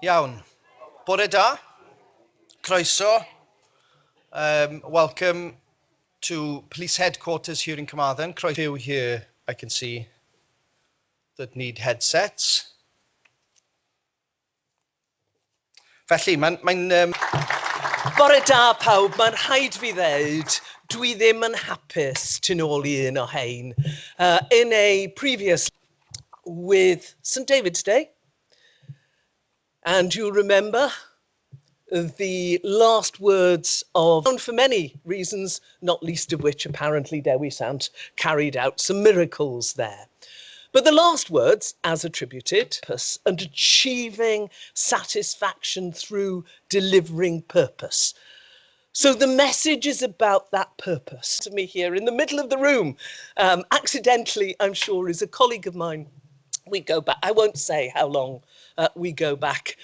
Iawn. Bore da. Croeso. Welcome to police headquarters here in Carmarthen. Croeso here, I can see, that need headsets. Felly, mae'n Bore da pawb, mae'n rhaid fi ddeud, dwi ddim yn hapus tu nôl i un o hein. In a previous with St David's Day, and you remember the last words of, for many reasons, not least of which apparently Dewi Sant carried out some miracles there. But the last words, as attributed, and achieving satisfaction through delivering purpose. So the message is about that purpose. To me here in the middle of the room, accidentally, I'm sure, is a colleague of mine. We go back, I won't say how long we go back.